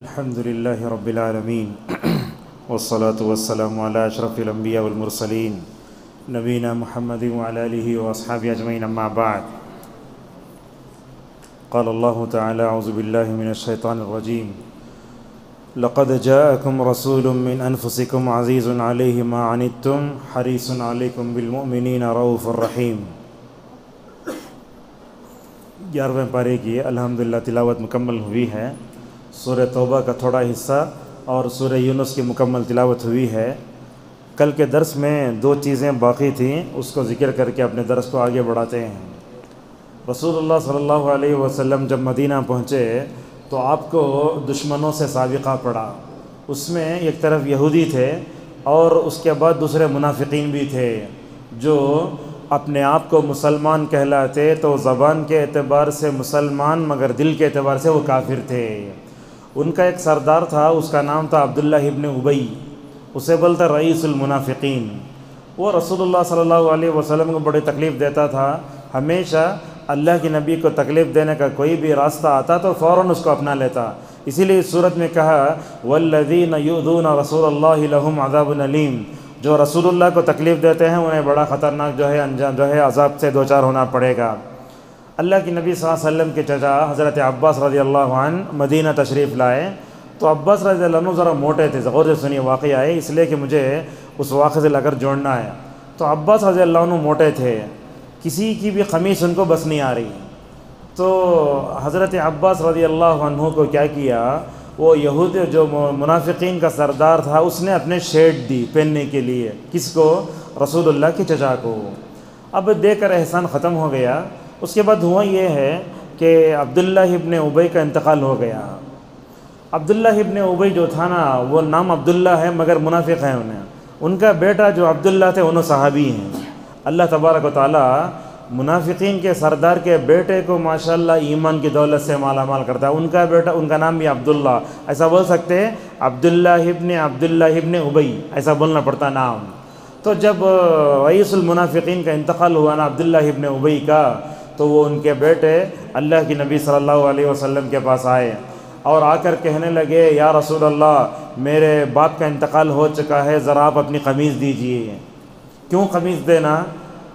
الحمد لله رب العالمين والصلاة والسلام على أشرف الأنبياء والمرسلين نبينا محمد وعلى آله وأصحابه أجمعين أما بعد قال الله تعالى أعوذ بالله من الشيطان الرجيم لقد جاءكم رسول من أنفسكم عزيز عليه ما عنتم حريص عليكم بالمؤمنين رؤوف رحيم 11ویں پارے کی الحمدللہ تلاوت مکمل ہوئی ہے۔ سورہ توبہ کا تھوڑا حصہ اور سورہ یونس کی مکمل تلاوت ہوئی ہے۔ کل کے درس میں دو چیزیں باقی تھیں، اس کو ذکر کر کے اپنے درس کو آگے بڑھاتے ہیں۔ رسول اللہ صلی اللہ علیہ وسلم جب مدینہ پہنچے تو آپ کو دشمنوں سے سابقہ پڑا۔ اس میں ایک طرف یہودی تھے اور اس کے بعد دوسرے منافقین بھی تھے جو اپنے آپ کو مسلمان کہلاتے تو زبان کے اعتبار سے مسلمان مگر دل کے اعتبار سے وہ کافر تھے۔ ان کا ایک سردار تھا، اس کا نام تھا عبداللہ ابن ابی، اسے بولتا رئیس المنافقین۔ وہ رسول اللہ صلی اللہ علیہ وسلم کو بڑی تکلیف دیتا تھا۔ ہمیشہ اللہ کے نبی کو تکلیف دینے کا کوئی بھی راستہ آتا تو فوراً اس کو اپنا لیتا۔ اسی لیے اس صورت میں کہا والذین یؤذون رسول اللہ لہم عذاب علیم، جو رسول اللہ کو تکلیف دیتے ہیں انہیں بڑا خطرناک انجام عذاب سے دوچار ہونا پڑے گا۔ اللہ کی نبی صلی اللہ علیہ وسلم کے چچا حضرت عباس رضی اللہ عنہ مدینہ تشریف لائے تو عباس رضی اللہ عنہ ذرا موٹے تھے، غور سے سنیے واقعہ ہے اس لیے کہ مجھے اس واقعے سے لے کر جوڑنا ہے۔ تو عباس رضی اللہ عنہ موٹے تھے، کسی کی بھی قمیص ان کو بس نہیں آ رہی، تو حضرت عباس رضی اللہ عنہ کو کیا کیا، وہ یہود جو منافقین کا سردار تھا اس نے اپنے شرٹ دی پہننے کے لیے، کس کو؟ رسول اللہ کے چچا کو۔ اب دے کر احسان ختم ہو گیا۔ اس کے بعد ہوا یہ ہے کہ عبداللہ ابن ابی کا انتقال ہو گیا۔ عبداللہ ابن ابی جو تھا نا، وہ نام عبداللہ ہے مگر منافق ہیں انہیں۔ ان کا بیٹا جو عبداللہ تھے انہوں صحابی ہیں۔ اللہ تبارک و تعالیٰ منافقین کے سردار کے بیٹے کو ماشاءاللہ ایمان کی دولت سے مالا مال کرتا ہے۔ ان کا بیٹا، ان کا نام بھی عبداللہ، ایسا بول سکتے ہیں عبداللہ ابن ابی، ایسا بولنا پڑتا نام۔ تو جب رئیس المنافقین کا انتقال ہوا نا عبداللہ ابن ابی کا، تو وہ ان کے بیٹے اللہ کی نبی صلی اللہ علیہ وسلم کے پاس آئے اور آ کر کہنے لگے یا رسول اللہ، میرے باپ کا انتقال ہو چکا ہے، ذرا آپ اپنی قمیض دیجئے۔ کیوں قمیض دینا؟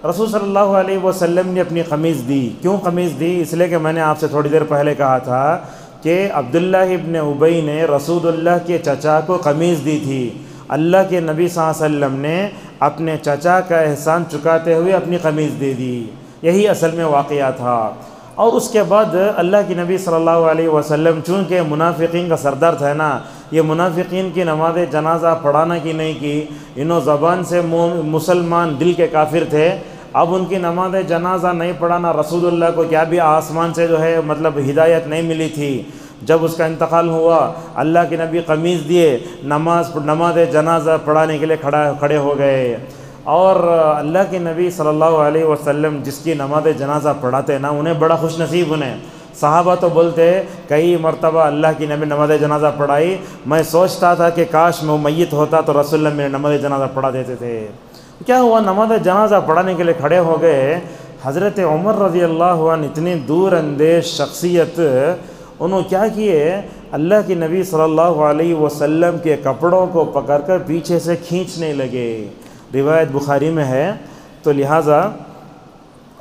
رسول صلی اللہ علیہ وسلم نے اپنی قمیض دی۔ کیوں قمیض دی؟ اس لیے کہ میں نے آپ سے تھوڑی دیر پہلے کہا تھا کہ عبداللہ ابن ابی نے رسول اللہ کے چچا کو قمیض دی تھی۔ اللہ کے نبی صلی اللہ علیہ وسلم نے اپنے چچا کا احسان چکاتے ہوئے اپنی قمیض دے دی، یہی اصل میں واقعہ تھا۔ اور اس کے بعد اللہ کی نبی صلی اللہ علیہ وسلم چونکہ منافقین کا سردار تھا نا، یہ منافقین کی نماز جنازہ پڑھانا کی نہیں کی، انہوں زبان سے مسلمان دل کے کافر تھے۔ اب ان کی نماز جنازہ نہیں پڑھانا، رسول اللہ کو کیا بھی آسمان سے مطلب ہدایت نہیں ملی تھی۔ جب اس کا انتقال ہوا اللہ کے نبی قمیض دیے، نماز جنازہ پڑھانے کے لیے کھڑے ہو گئے۔ اور اللہ کے نبی صلی اللہ علیہ وسلم جس کی نماز جنازہ پڑھاتے نا، انہیں بڑا خوش نصیب انہیں۔ صحابہ تو بولتے کئی مرتبہ اللہ کی نبی نماز جنازہ پڑھائی، میں سوچتا تھا کہ کاش میں میت ہوتا تو رسول اللہ میرے نماز جنازہ پڑھا دیتے تھے۔ کیا ہوا، نماز جنازہ پڑھانے کے لیے کھڑے ہو گئے۔ حضرت عمر رضی اللہ عنہ اتنی دور اندیش شخصیت، انہوں کیا کیے، اللہ کے نبی صلی اللہ علیہ وسلم کے کپڑوں کو پکڑ کر پیچھے سے کھینچنے لگے۔ روایت بخاری میں ہے۔ تو لہٰذا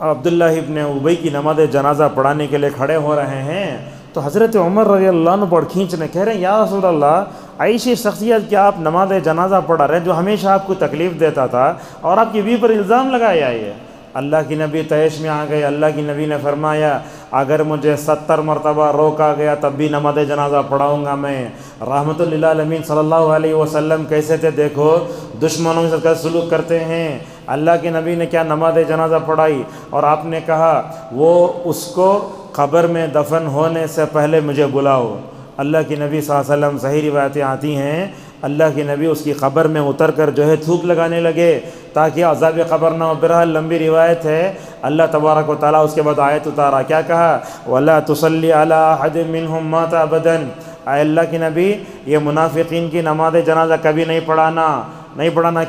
عبداللہ ابن ابی کی نماز جنازہ پڑھانے کے لیے کھڑے ہو رہے ہیں تو حضرت عمر رضی اللہ عنہ پر کھینچنے کہہ رہے ہیں یا رسول اللہ، ایسی شخصیت کہ آپ نماز جنازہ پڑھا رہے ہیں جو ہمیشہ آپ کو تکلیف دیتا تھا اور آپ کی بیوی پر الزام لگایا ہے۔ اللہ کی نبی تیش میں آ گئے۔ اللہ کی نبی نے فرمایا اگر مجھے 70 مرتبہ روکا گیا تب بھی نماز جنازہ پڑھاؤں گا میں۔ رحمت للعالمین صلی اللہ علیہ وسلم کیسے تھے دیکھو، دشمنوں کے ساتھ سلوک کرتے ہیں۔ اللہ کے نبی نے کیا نماز جنازہ پڑھائی اور آپ نے کہا وہ اس کو قبر میں دفن ہونے سے پہلے مجھے بلاؤ۔ اللہ کے نبی صلی اللہ علیہ وسلم، صحیح روایتیں آتی ہیں، اللہ کے نبی اس کی قبر میں اتر کر تھوک لگانے لگے تاکہ عذاب قبر نہ ہو۔ بہرحال لمبی روایت ہے۔ اللہ تبارک و تعالیٰ اس کے بعد آیت اتارا، کیا کہا وَلَا تُصَلِّ عَلَىٰ أَحَدٍ مِّنْهُمْ مَاتَ أَبَدًا، اے اللہ کے نبی یہ منافقین کی نماز جنازہ کبھی نہیں پڑھانا۔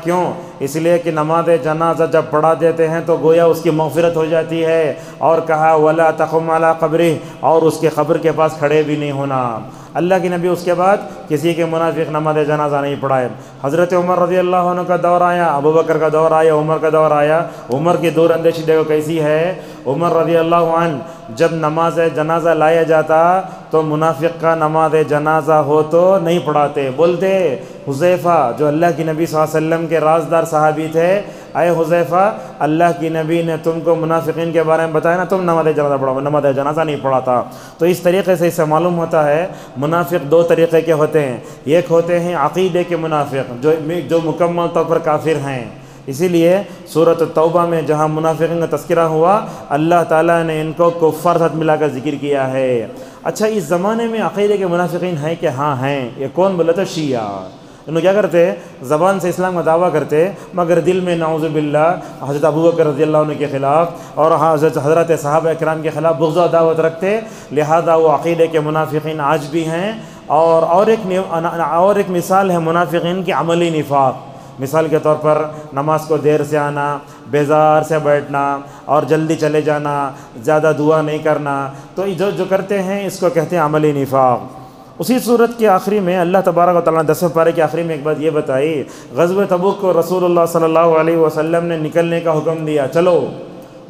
کیوں؟ اس لیے کہ نماز جنازہ جب پڑھا دیتے ہیں تو گویا اس کی مغفرت ہو جاتی ہے۔ اور کہا وَلَا تَقُمْ عَلَىٰ قَبْرِهِ، اور اس کے قبر کے پاس کھڑے بھی نہیں ہونا۔ اللہ کے نبی اس کے بعد کسی کے منافق نماز جنازہ نہیں پڑھائے۔ حضرت عمر رضی اللہ عنہ کا دور آیا، ابو بکر کا دور آیا، عمر کا دور آیا۔ عمر کی دور اندیشی دیکھو کیسی ہے۔ عمر رضی اللہ عنہ جب نماز جنازہ لایا جاتا تو منافق کا نماز جنازہ ہو تو نہیں پڑھاتے، بولتے حذیفہ جو اللہ کی نبی صلی اللہ علیہ وسلم کے رازدار صحابی تھے، اے حذیفہ اللہ کی نبی نے تم کو منافقین کے بارے میں بتایا نا، تم نماز جنازہ پڑھو، نماز جنازہ نہیں پڑھاتا۔ تو اس طریقے سے اس سے معلوم ہوتا ہے منافق دو طریقے کے ہوتے ہیں، ایک ہوتے ہیں عقیدے کے منافق جو مکمل طور پر کافر ہیں۔ اسی لیے سورۃ التوبہ میں جہاں منافقین کا تذکرہ ہوا، اللہ تعالیٰ نے ان کو کفار ساتھ ملا کر ذکر کیا ہے۔ اچھا اس زمانے میں عقیدے کے منافقین ہیں کہ ہاں ہیں؟ یہ کون بولے تو شیعہ۔ انہوں کیا کرتے؟ زبان سے اسلام کا دعویٰ کرتے مگر دل میں نعوذ باللہ حضرت ابو بکر رضی اللہ عنہ کے خلاف اور حضرت صحابہ کرام کے خلاف بغض و عداوت رکھتے، لہذا وہ عقیدے کے منافقین آج بھی ہیں۔ اور ایک مثال ہے منافقین کی عملی نفاق۔ مثال کے طور پر نماز کو دیر سے آنا، بیزار سے بیٹھنا اور جلدی چلے جانا، زیادہ دعا نہیں کرنا، تو جو کرتے ہیں اس کو کہتے ہیں عملی نفاق۔ اسی صورت کے آخری میں اللہ تبارک و تعالیٰ نے 10ویں پارے کے آخری میں ایک بات یہ بتائی، غزوہ تبوک کو رسول اللہ صلی اللہ علیہ وسلم نے نکلنے کا حکم دیا، چلو۔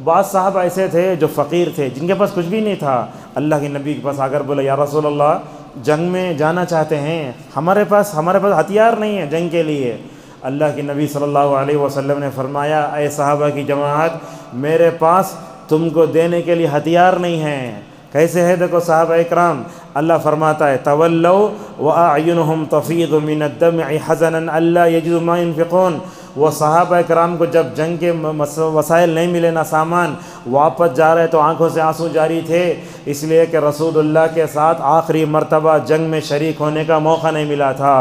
بعض صحابہ ایسے تھے جو فقیر تھے، جن کے پاس کچھ بھی نہیں تھا، اللہ کے نبی کے پاس آ کر بولا یا رسول اللہ جنگ میں جانا چاہتے ہیں، ہمارے پاس ہتھیار نہیں ہے جنگ کے لیے۔ اللہ کے نبی صلی اللہ علیہ وسلم نے فرمایا اے صحابہ کی جماعت، میرے پاس تم کو دینے کے لیے ہتھیار نہیں ہیں۔ کیسے ہے دیکھو صحابہ اکرام، اللہ فرماتا ہے تولوا واعینہم تفیض من الدمع حزنا الا یجدوا ما ينفقون۔ وہ صحابہ اکرام کو جب جنگ کے وسائل نہیں ملے، نہ سامان، واپس جا رہے تو آنکھوں سے آنسو جاری تھے، اس لیے کہ رسول اللہ کے ساتھ آخری مرتبہ جنگ میں شریک ہونے کا موقع نہیں ملا تھا۔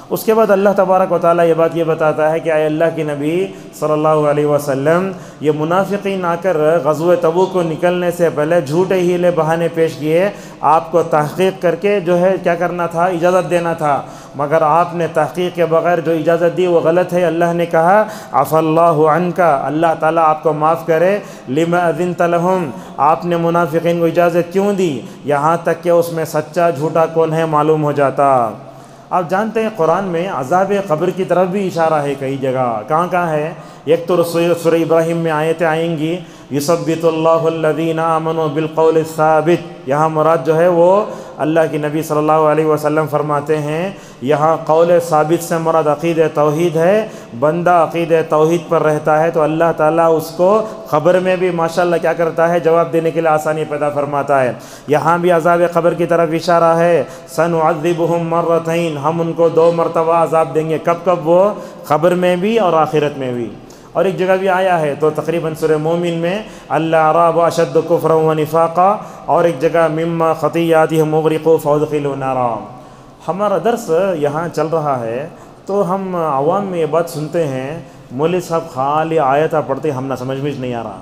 اس کے بعد اللہ تبارک و تعالیٰ یہ بتاتا ہے کہ اے اللہ کی نبی صلی اللہ علیہ وسلم، یہ منافقین آ کر غزوہ تبوک کو نکلنے سے پہلے جھوٹے ہیلے بہانے پیش کیے، آپ کو تحقیق کر کے جو ہے کیا کرنا تھا، اجازت دینا تھا، مگر آپ نے تحقیق کے بغیر جو اجازت دی وہ غلط ہے۔ اللہ نے کہا عفی اللہ عنک، اللہ تعالیٰ آپ کو معاف کرے، لما اذنت لہم، آپ نے منافقین کو اجازت کیوں دی، یہاں تک کہ اس میں سچا جھوٹا کون ہے معلوم ہو جاتا۔ آپ جانتے ہیں قرآن میں عذاب قبر کی طرف بھی اشارہ ہے کئی جگہ، کہاں ہے؟ ایک تو سورہ ابراہیم میں آیتیں آئیں گی یثبت اللہ الذین آمنوا بالقول الثابت، یہاں مراد جو ہے وہ اللہ کی نبی صلی اللہ علیہ وسلم فرماتے ہیں یہاں قول ثابت سے مراد عقید توحید ہے۔ بندہ عقید توحید پر رہتا ہے تو اللہ تعالیٰ اس کو قبر میں بھی ماشاءاللہ کیا کرتا ہے، جواب دینے کے لیے آسانی پیدا فرماتا ہے۔ یہاں بھی عذاب قبر کی طرف اشارہ ہے، سنعذبہم مرتین، ہم ان کو 2 مرتبہ عذاب دیں گے، کب وہ قبر میں بھی اور آخرت میں بھی۔ اور ایک جگہ بھی آیا ہے تو تقریباً سورہ مومن میں الاعراب اشد کفرا ونفاقا، اور ایک جگہ مما خطیئاتہم اغرقوا فادخلوا نارا۔ ہمارا درس یہاں چل رہا ہے تو ہم عوام میں یہ بات سنتے ہیں، مولوی صاحب خالی آیتیں پڑھتے ہم نہ سمجھ میں نہیں آ رہا۔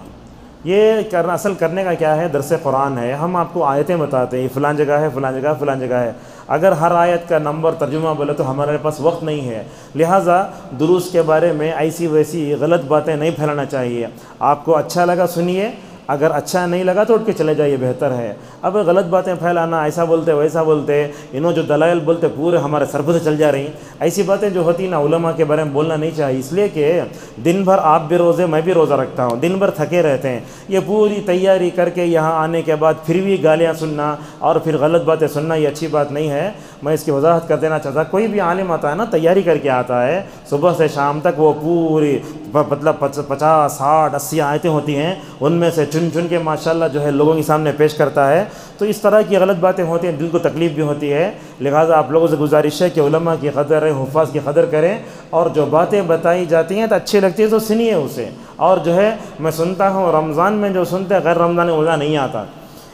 یہ کرنا اصل کرنے کا کیا ہے، درس قرآن ہے، ہم آپ کو آیتیں بتاتے ہیں فلان جگہ ہے، فلان جگہ فلان جگہ ہے۔ اگر ہر آیت کا نمبر ترجمہ بولے تو ہمارے پاس وقت نہیں ہے، لہٰذا دروس کے بارے میں ایسی ویسی غلط باتیں نہیں پھیلانا چاہیے۔ آپ کو اچھا لگا سنیے، اگر اچھا نہیں لگا تو اٹھ کے چلے جائیے، بہتر ہے۔ اب غلط باتیں پھیلانا، ایسا بولتے ویسا بولتے، انہوں جو دلائل بولتے پورے ہمارے سر پہ چل جا رہی، ایسی باتیں جو ہوتی نا علماء کے بارے میں بولنا نہیں چاہیے، اس لیے کہ دن بھر آپ بھی روزے میں بھی روزہ رکھتا ہوں، دن بھر تھکے رہتے ہیں، یہ پوری تیاری کر کے یہاں آنے کے بعد پھر بھی گالیاں سننا اور پھر غلط باتیں سننا یہ اچھی بات نہیں ہے۔ میں اس کی وضاحت کر دینا چاہتا، کوئی بھی عالم آتا ہے نا تیاری کر کے آتا ہے، صبح سے شام تک وہ پوری مطلب 50 60 80 آیتیں ہوتی ہیں، ان میں سے چن کے ماشاءاللہ جو ہے لوگوں کے سامنے پیش کرتا ہے، تو اس طرح کی غلط باتیں ہوتی ہیں، دل کو تکلیف بھی ہوتی ہے۔ لہٰذا آپ لوگوں سے گزارش ہے کہ علماء کی قدر ہے، حفاظ کی قدر کریں، اور جو باتیں بتائی جاتی ہیں تو اچھی لگتی ہے تو سنیے اسے، اور جو ہے میں سنتا ہوں رمضان میں جو سنتے غیر رمضان میں مزہ نہیں آتا۔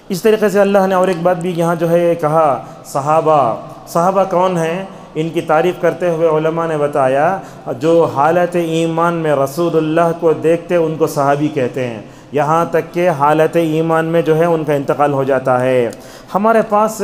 اس طریقے سے اللہ نے اور ایک بات بھی یہاں جو ہے کہا، صحابہ کون ہیں، ان کی تعریف کرتے ہوئے علماء نے بتایا جو حالت ایمان میں رسول اللہ کو دیکھتے ان کو صحابی کہتے ہیں، یہاں تک کہ حالت ایمان میں جو ہے ان کا انتقال ہو جاتا ہے۔ ہمارے پاس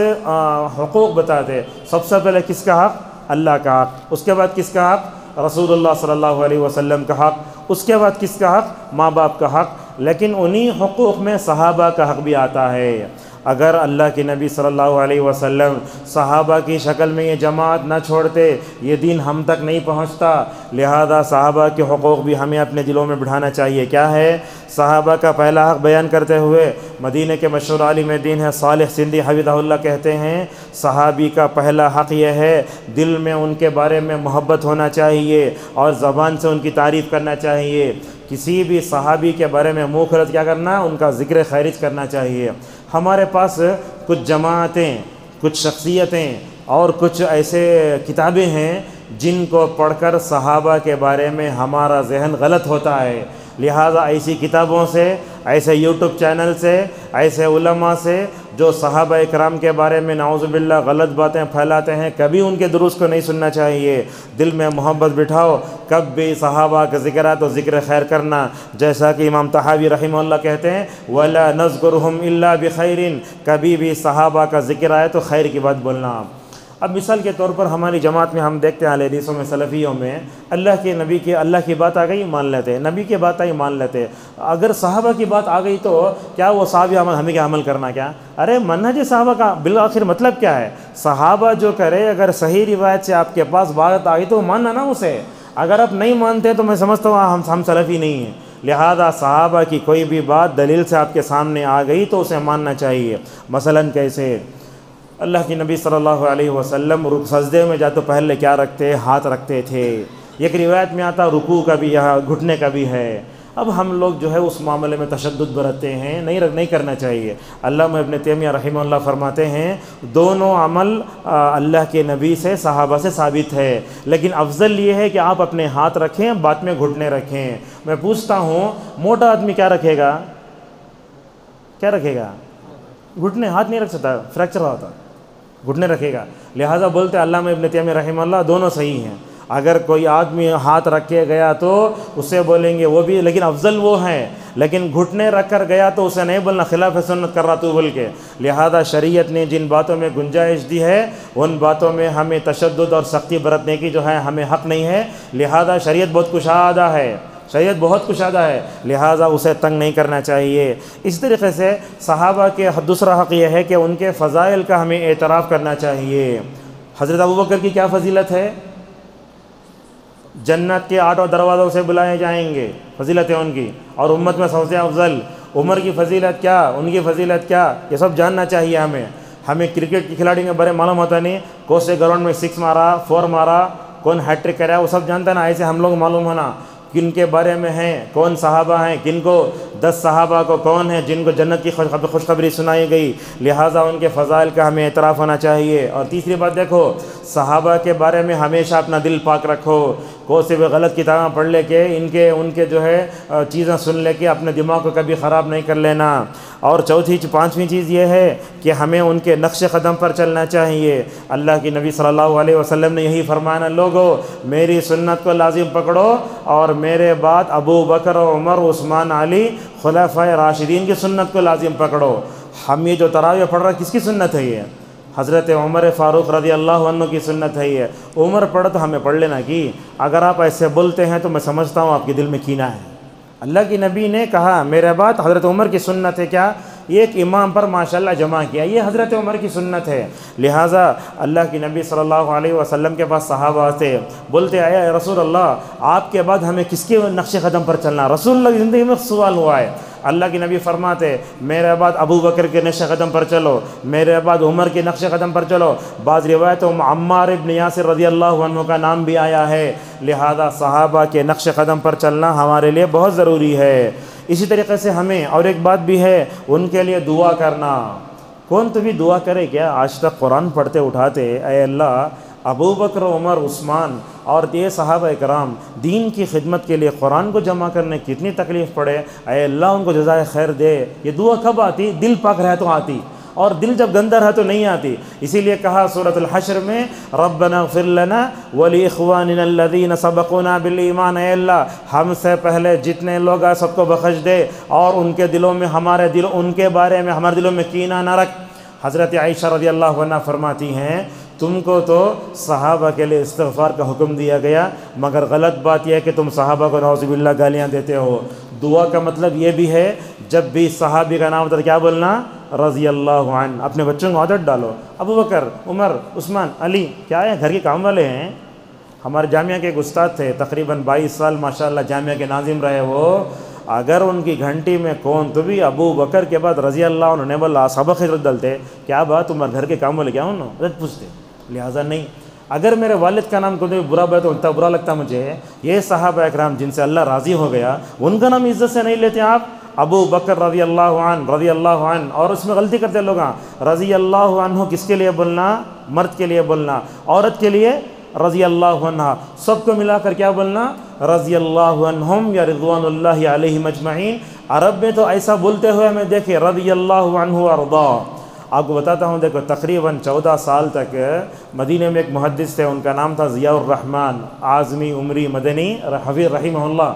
حقوق بتاتے، سب سے پہلے کس کا حق؟ اللہ کا حق، اس کے بعد کس کا حق؟ رسول اللہ صلی اللہ علیہ وسلم کا حق، اس کے بعد کس کا حق؟ ماں باپ کا حق، لیکن انہی حقوق میں صحابہ کا حق بھی آتا ہے۔ اگر اللہ کے نبی صلی اللہ علیہ وسلم صحابہ کی شکل میں یہ جماعت نہ چھوڑتے یہ دین ہم تک نہیں پہنچتا۔ لہذا صحابہ کے حقوق بھی ہمیں اپنے دلوں میں بٹھانا چاہیے۔ کیا ہے؟ صحابہ کا پہلا حق بیان کرتے ہوئے مدینہ کے مشہور عالم دین ہے صالح سندھی حفظہ اللہ کہتے ہیں صحابی کا پہلا حق یہ ہے دل میں ان کے بارے میں محبت ہونا چاہیے اور زبان سے ان کی تعریف کرنا چاہیے۔ کسی بھی صحابی کے بارے میں منہ کھلت کیا کرنا؟ ان کا ذکر خیرج کرنا چاہیے۔ ہمارے پاس کچھ جماعتیں، کچھ شخصیتیں اور کچھ ایسے کتابیں ہیں جن کو پڑھ کر صحابہ کے بارے میں ہمارا ذہن غلط ہوتا ہے۔ لہٰذا ایسی کتابوں سے، ایسے یوٹیوب چینل سے، ایسے علماء سے جو صحابہ اکرام کے بارے میں نعوذ باللہ غلط باتیں پھیلاتے ہیں کبھی ان کے دروس کو نہیں سننا چاہیے۔ دل میں محبت بٹھاؤ، کب بھی صحابہ کا ذکر ہے تو ذکر خیر کرنا، جیسا کہ امام طحاوی رحمہ اللہ کہتے ہیں وَلَا نَذْكُرُهُمْ إِلَّا بِخَيْرٍ، کبھی بھی صحابہ کا ذکر آئے تو خیر کی بات بولنا۔ اب مثال کے طور پر ہماری جماعت میں ہم دیکھتے ہیں اہل حدیثوں میں، سلفیوں میں اللہ کے نبی کے اللہ کی بات آ گئی مان لیتے ہیں، نبی کی بات آئی مان لیتے ہیں۔ اگر صحابہ کی بات آ گئی تو کیا وہ صحابہ ہمیں کیا عمل کرنا؟ کیا ارے منہج صحابہ کا بالآخر مطلب کیا ہے؟ صحابہ جو کرے اگر صحیح روایت سے آپ کے پاس بات آ گئی تو ماننا نا اسے۔ اگر آپ نہیں مانتے تو میں سمجھتا ہوں ہم سلفی نہیں ہیں۔ لہذا صحابہ کی کوئی بھی بات دلیل سے آپ کے سامنے آ گئی تو اسے ماننا چاہیے۔ مثلاً کیسے؟ اللہ کے نبی صلی اللہ علیہ وسلم سجدے میں جاتے پہلے کیا رکھتے؟ ہاتھ رکھتے تھے۔ ایک روایت میں آتا رکوع کا بھی، یہاں گھٹنے کا بھی ہے۔ اب ہم لوگ جو ہے اس معاملے میں تشدد برتتے ہیں، نہیں کرنا چاہیے۔ علامہ ابن تیمیہ رحمہ اللہ فرماتے ہیں دونوں عمل اللہ کے نبی سے، صحابہ سے ثابت ہے، لیکن افضل یہ ہے کہ آپ اپنے ہاتھ رکھیں، بعد میں گھٹنے رکھیں۔ میں پوچھتا ہوں موٹا آدمی کیا رکھے گا؟ کیا رکھے گا؟ گھٹنے، ہاتھ نہیں رکھ سکتا، فریکچر ہوتا، گھٹنے رکھے گا۔ لہٰذا بولتے علامہ ابن تیمیہ رحمہ اللہ دونوں صحیح ہیں۔ اگر کوئی آدمی ہاتھ رکھ کے گیا تو اسے بولیں گے وہ بھی، لیکن افضل وہ ہیں، لیکن گھٹنے رکھ کر گیا تو اسے نہیں بولنا خلاف سنت کر رہا تو بول کے۔ لہذا شریعت نے جن باتوں میں گنجائش دی ہے ان باتوں میں ہمیں تشدد اور سختی برتنے کی جو ہے ہمیں حق نہیں ہے۔ لہذا شریعت بہت کشادہ ہے، شریعت بہت کشادہ ہے، لہٰذا اسے تنگ نہیں کرنا چاہیے۔ اس طریقے سے صحابہ کے دوسرا حق یہ ہے کہ ان کے فضائل کا ہمیں اعتراف کرنا چاہیے۔ حضرت ابوبکر کی کیا فضیلت ہے؟ جنت کے 8 دروازوں سے بلائے جائیں گے، فضیلت ہے ان کی، اور امت میں سب سے افضل۔ عمر کی فضیلت کیا، ان کی فضیلت کیا، یہ سب جاننا چاہیے ہمیں۔ ہمیں کرکٹ کے کھلاڑی کے بارے معلوم ہوتا نہیں، کون سے گراؤنڈ میں 6 مارا، 4 مارا، کون ہیٹ ٹرک کرا، وہ سب جانتا نا۔ ایسے ہم لوگ معلوم ہونا کن کے بارے میں ہیں، کون صحابہ ہیں، کن کو 10 صحابہ کو کون ہیں جن کو جنت کی خوشخبری سنائی گئی، لہٰذا ان کے فضائل کا ہمیں اعتراف ہونا چاہیے۔ اور تیسری بات دیکھو، صحابہ کے بارے میں ہمیشہ اپنا دل پاک رکھو، کوئی سے بھی غلط کتابیں پڑھ لے کے ان کے جو ہے چیزیں سن لے کے اپنے دماغ کو کبھی خراب نہیں کر لینا۔ اور پانچویں چیز یہ ہے کہ ہمیں ان کے نقش قدم پر چلنا چاہیے۔ اللہ کی نبی صلی اللہ علیہ وسلم نے یہی فرمایا، لوگو میری سنت کو لازم پکڑو اور میرے بعد ابو بکر عمر عثمان علی خلفائے راشدین کی سنت کو لازم پکڑو۔ ہم یہ جو تراویح پڑھ رہا کس کی سنت ہے؟ یہ حضرت عمر فاروق رضی اللہ عنہ کی سنت ہے۔ یہ عمر پڑھ تو ہمیں پڑھ لینا کی۔ اگر آپ ایسے بولتے ہیں تو میں سمجھتا ہوں آپ کے دل میں کینہ ہے۔ اللہ کی نبی نے کہا میرے بعد حضرت عمر کی سنت ہے، کیا؟ ایک امام پر ماشاءاللہ جمع کیا، یہ حضرت عمر کی سنت ہے۔ لہٰذا اللہ کی نبی صلی اللہ علیہ وسلم کے پاس صحابہ آتے، بولتے آیا اے رسول اللہ آپ کے بعد ہمیں کس کے نقش قدم پر چلنا؟ رسول اللہ کی زندگی میں سوال ہوا ہے۔ اللہ کی نبی فرماتے میرے بعد ابو بکر کے نقش قدم پر چلو، میرے بعد عمر کے نقش قدم پر چلو۔ بعض روایتوں میں عمار ابن یاسر رضی اللہ عنہ کا نام بھی آیا ہے۔ لہذا صحابہ کے نقش قدم پر چلنا ہمارے لیے بہت ضروری ہے۔ اسی طریقے سے ہمیں اور ایک بات بھی ہے، ان کے لیے دعا کرنا۔ کون تو بھی دعا کرے کیا؟ آج تک قرآن پڑھتے اٹھاتے اے اللہ ابو بکر عمر عثمان اور یہ صحابہ کرام دین کی خدمت کے لیے قرآن کو جمع کرنے کی کتنی تکلیف پڑے، اے اللہ ان کو جزائے خیر دے۔ یہ دعا کب آتی؟ دل پاک رہے تو آتی، اور دل جب گندہ رہے تو نہیں آتی۔ اسی لیے کہا سورۃ الحشر میں ربنا اغفر لنا ولاخواننا الذین سبقونا بالایمان، اے اللہ ہم سے پہلے جتنے لوگ ہیں سب کو بخش دے اور ان کے دلوں میں ان کے بارے میں ہمارے دلوں میں کینہ نہ رکھ۔ حضرت عائشہ رضی اللہ عنہ فرماتی ہیں تم کو تو صحابہ کے لیے استغفار کا حکم دیا گیا، مگر غلط بات یہ ہے کہ تم صحابہ کو نعوذ باللہ گالیاں دیتے ہو۔ دعا کا مطلب یہ بھی ہے جب بھی صحابی کا نام ہوتا ہے کیا بولنا؟ رضی اللہ عنہ۔ اپنے بچوں کو عادت ڈالو، ابو بکر، عمر، عثمان، علی کیا ہے، گھر کے کام والے ہیں۔ ہمارے جامعہ کے ایک استاد تھے، تقریباً 22 سال ماشاءاللہ جامعہ کے ناظم رہے وہ، اگر ان کی گھنٹی میں کون تو بھی ابو بکر کے بعد رضی اللہ عنہ نے بولا سبق حضرت ڈلتے، کیا بات عمر گھر کے کام والے کیا انہوں حضرت پوچھتے، لہٰذا نہیں۔ اگر میرے والد کا نام کو برا بات تو اتنا برا لگتا مجھے، یہ صحابہ اکرام جن سے اللہ راضی ہو گیا ان کا نام عزت سے نہیں لیتے آپ؟ ابو بکر رضی اللہ عنہ، رضی اللہ عنہ، اور اس میں غلطی کرتے لوگ، رضی اللہ عنہ کس کے لیے بولنا؟ مرد کے لیے بولنا، عورت کے لیے رضی اللہ عنہ، سب کو ملا کر کیا بولنا؟ رضی اللہ عنہم یا رضوان اللہ علیہم اجمعین۔ عرب میں تو ایسا بولتے ہوئے ہمیں دیکھے رضی اللہ عنہ ارضا۔ آپ کو بتاتا ہوں، دیکھو تقریباً 14 سال تک مدینہ میں ایک محدث تھے، ان کا نام تھا ضیاء الرحمن اعظمی عمری مدنی حفیظ رحمہ اللہ،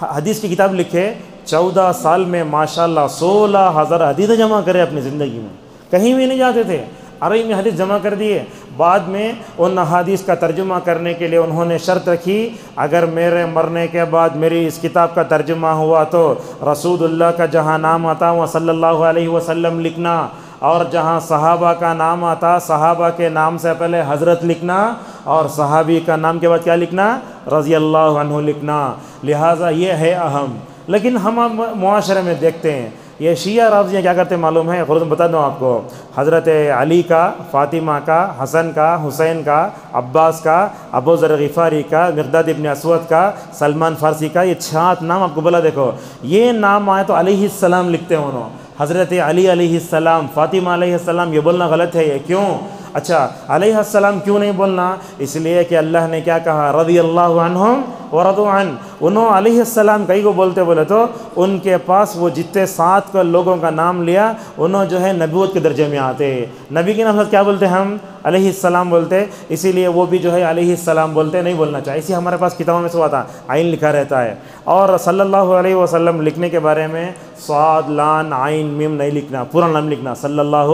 حدیث کی کتاب لکھے، 14 سال میں ماشاءاللہ 16,000 حدیث جمع کرے اپنی زندگی میں، کہیں بھی نہیں جاتے تھے، عربی میں حدیث جمع کر دیے۔ بعد میں ان حدیث کا ترجمہ کرنے کے لیے انہوں نے شرط رکھی، اگر میرے مرنے کے بعد میری اس کتاب کا ترجمہ ہوا تو رسول اللہ کا جہاں نام آتا وہاں صلی اللہ علیہ وسلم لکھنا، اور جہاں صحابہ کا نام آتا صحابہ کے نام سے پہلے حضرت لکھنا، اور صحابی کا نام کے بعد کیا لکھنا؟ رضی اللہ عنہ لکھنا۔ لہٰذا یہ ہے اہم۔ لیکن ہم معاشرے میں دیکھتے ہیں یہ شیعہ رافضیاں کیا کرتے ہیں معلوم ہے؟ خود بتا دوں آپ کو، حضرت علی کا، فاطمہ کا، حسن کا، حسین کا، عباس کا، ابو ذر غفاری کا، مقداد ابن اسود کا، سلمان فارسی کا، یہ 6 نام آپ کو بولا، دیکھو یہ نام آئے تو علیہ السلام لکھتے ہیں انہوں، حضرت علی علیہ السلام، فاطمہ علیہ السلام، یہ بولنا غلط ہے، یہ کیوں؟ اچھا علیہ السلام کیوں نہیں بولنا؟ اس لیے کہ اللہ نے کیا کہا؟ رضی اللہ عنہم ورضوا عنہ۔ انہوں علیہ السلام کئی کو بولتے بولے تو ان کے پاس وہ جتنے 7 کو لوگوں کا نام لیا انہوں جو ہے نبوت کے درجے میں آتے، نبی کے نام کیا بولتے ہم؟ علیہ السلام بولتے، اسی لیے وہ بھی جو ہے علیہ السلام بولتے، نہیں بولنا چاہیے۔ اسی ہمارے پاس کتابوں میں سے آتا عین لکھا رہتا ہے، اور صلی اللہ علیہ وسلم لکھنے کے بارے میں صاد لام عین میم نہیں لکھنا، پورا نام لکھنا صلی اللہ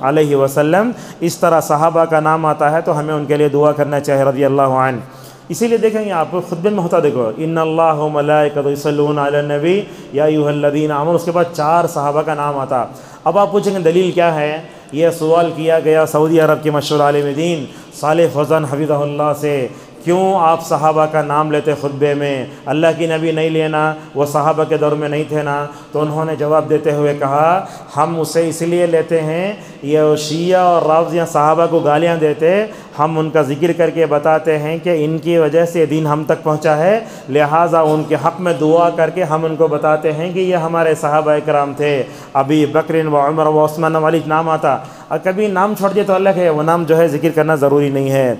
علیہ وسلم۔ اس طرح صحابہ کا نام آتا ہے تو ہمیں ان کے لیے دعا کرنا چاہیے رضی اللہ عنہ۔ اسی لیے دیکھیں گے آپ خطبے میں ہوتا، دیکھو ان اللہ و ملائکۃہ یصلون علی النبی یا ایھا الذین آمنوا، اس کے بعد 4 صحابہ کا نام آتا۔ اب آپ پوچھیں گے دلیل کیا ہے؟ یہ سوال کیا گیا سعودی عرب کے مشہور عالم دین صالح فوزان حفظہ اللہ سے، کیوں آپ صحابہ کا نام لیتے خطبے میں؟ اللہ کی نبی نہیں لینا، وہ صحابہ کے دور میں نہیں تھے نا؟ تو انہوں نے جواب دیتے ہوئے کہا ہم اسے اس لیے لیتے ہیں، یہ شیعہ اور رافضیاں صحابہ کو گالیاں دیتے، ہم ان کا ذکر کر کے بتاتے ہیں کہ ان کی وجہ سے دین ہم تک پہنچا ہے، لہٰذا ان کے حق میں دعا کر کے ہم ان کو بتاتے ہیں کہ یہ ہمارے صحابہ کرام تھے، ابی بکر و عمر و عثمان والی نام آتا، اور کبھی نام چھوڑ دیے تو الگ ہے، وہ نام جو ہے ذکر کرنا ضروری نہیں ہے۔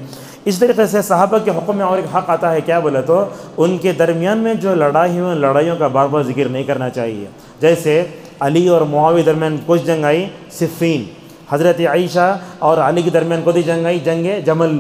اس طریقے سے صحابہ کے حکم میں اور ایک حق آتا ہے، کیا بولے تو ان کے درمیان میں جو لڑائی ہوئی لڑائیوں کا بار بار ذکر نہیں کرنا چاہیے۔ جیسے علی اور معاویہ درمیان کچھ جنگ آئی صفین، حضرت عائشہ اور علی کے درمیان کون سی جنگ آئی؟ جنگ جمل۔